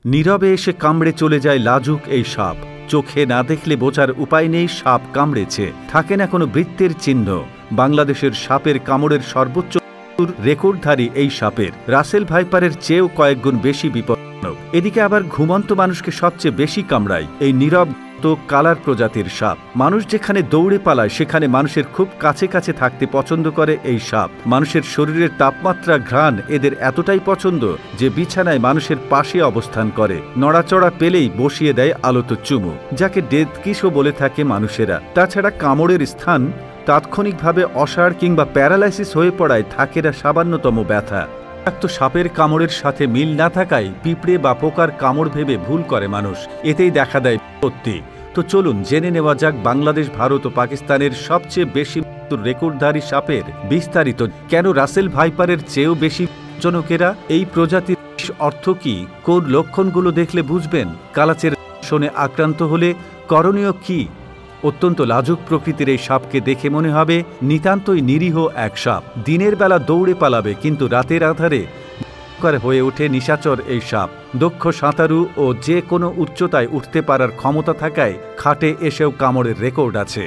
নীরবে এসে কামড়ে চলে যায় লাজুক এই সাপ। চোখে না দেখলে বোঝার উপায় নেই সাপ কামড়েছে। থাকে না কোনো বৃত্তের চিহ্ন। বাংলাদেশের সাপের কামড়ের সর্বোচ্চ রেকর্ডধারী এই সাপের। রাসেল ভাইপারের চেয়েও কয়েকগুণ বেশি বিপজ্জনক। এদিকে আবার ঘুমন্ত মানুষকে সবচেয়ে বেশি কামড়ায় এই নীরব কালার প্রজাতির সাপ। মানুষ যেখানে দৌড়ে পালায় সেখানে মানুষের খুব কাছে কাছে থাকতে পছন্দ করে এই সাপ। মানুষের শরীরের তাপমাত্রা, ঘ্রাণ এদের এতটাই পছন্দ যে বিছানায় মানুষের পাশে অবস্থান করে। নড়াচড়া পেলেই বসিয়ে দেয় আলতো চুমু, যাকে ডেথ কিসও বলে থাকে মানুষেরা। তাছাড়া কামড়ের স্থান তাৎক্ষণিকভাবে অসাড় কিংবা প্যারালাইসিস হয়ে পড়ায় থাকে না সামান্যতম ব্যথা। তো সাপের কামড়ের সাথে মিল না থাকায় পিঁপড়ে বা পোকার কামড় ভেবে ভুল করে মানুষ, এতেই দেখা দেয় বিপত্তি। তো চলুন জেনে নেওয়া যাক বাংলাদেশ, ভারত ও পাকিস্তানের সবচেয়ে বেশি রেকর্ডধারী সাপের বিস্তারিত। কেন রাসেল ভাইপারের চেয়েও বেশি জনকেরা এই প্রজাতির অর্থ কি, কোন লক্ষণগুলো দেখলে বুঝবেন কালাচের শোনে আক্রান্ত হলে করণীয় কি। অত্যন্ত লাজুক প্রকৃতির এই সাপকে দেখে মনে হবে নিতান্তই নিরীহ এক সাপ। দিনের বেলা দৌড়ে পালাবে, কিন্তু রাতের আধারে হয়ে ওঠে নিশাচর এই সাপ। দক্ষ সাঁতারু ও যে কোনো উচ্চতায় উঠতে পারার ক্ষমতা থাকায় খাটে এসেও কামড়ের রেকর্ড আছে।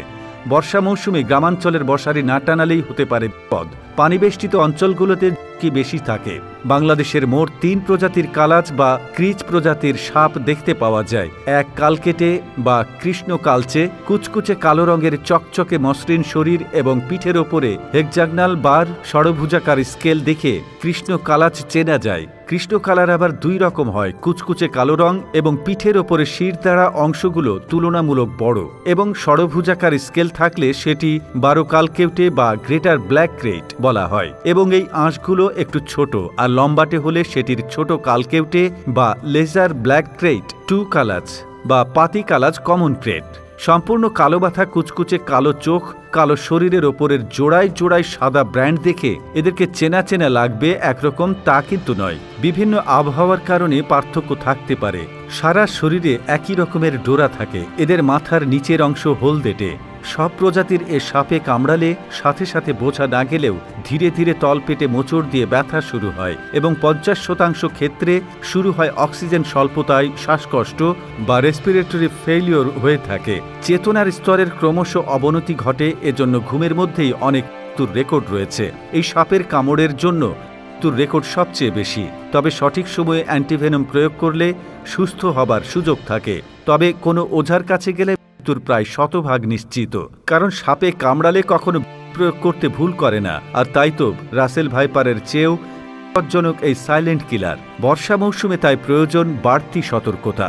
বর্ষা মৌসুমে গ্রামাঞ্চলের মশারি না টানালেই হতে পারে বিপদ। পানিবেষ্টিত অঞ্চলগুলোতে কি বেশি থাকে। বাংলাদেশের মোট 3 প্রজাতির কালাচ বা ক্রিচ প্রজাতির সাপ দেখতে পাওয়া যায়। এক কালকেটে বা কৃষ্ণ কালচে, কুচকুচে কালো রঙের চকচকে মসৃণ শরীর এবং পিঠের ওপরে হেক্সাগনাল বার ষড়ভুজাকার স্কেল দেখে কৃষ্ণ কালাচ চেনা যায়। কৃষ্ণ কালার আবার 2 রকম হয়, কুচকুচে কালো রং এবং পিঠের ওপরে শিরদাঁড়া অংশগুলো তুলনামূলক বড়, এবং ষড়ভুজাকার স্কেল থাকলে সেটি 12 কালকেটে বা গ্রেটার ব্ল্যাক ক্রেট বলা হয়, এবং এই আঁশগুলো একটু ছোট, আর লম্বাটে হলে সেটির ছোট কালকেটে বা লেজার ব্ল্যাক ক্রেট, 2 কালাচ বা পাতি কালাচ কমন ক্রেট। সম্পূর্ণ কালো মাথা, কুচকুচে কালো চোখ, কালো শরীরের ওপরের জোড়ায় জোড়ায় সাদা ব্র্যান্ড দেখে এদেরকে চেনা চেনা লাগবে একরকম তা কিন্তু নয়। বিভিন্ন আবহাওয়ার কারণে পার্থক্য থাকতে পারে। সারা শরীরে একই রকমের ডোরা থাকে। এদের মাথার নিচের অংশ হলদেটে। সব প্রজাতির এ সাপে কামড়ালে সাথে সাথে বোঝা না গেলেও ধীরে ধীরে তলপেটে মোচড় দিয়ে ব্যথা শুরু হয়, এবং 50% ক্ষেত্রে শুরু হয় অক্সিজেন স্বল্পতায়, শ্বাসকষ্ট বা রেসপিরেটরি ফেইলিওর হয়ে থাকে। চেতনার স্তরের ক্রমশ অবনতি ঘটে। এজন্য ঘুমের মধ্যেই অনেক মৃত্যুর রেকর্ড রয়েছে। এই সাপের কামড়ের জন্য মৃত্যুর রেকর্ড সবচেয়ে বেশি। তবে সঠিক সময়ে অ্যান্টিভেনম প্রয়োগ করলে সুস্থ হবার সুযোগ থাকে। তবে কোনো ওঝার কাছে গেলে মৃত্যুর প্রায় 100% নিশ্চিত, কারণ সাপে কামড়ালে কখনো প্রয়োগ করতে ভুল করে না। আর তাই তো রাসেল ভাইপারের চেয়েও বিপজ্জনক এই সাইলেন্ট কিলার। বর্ষা মৌসুমে তাই প্রয়োজন বাড়তি সতর্কতা।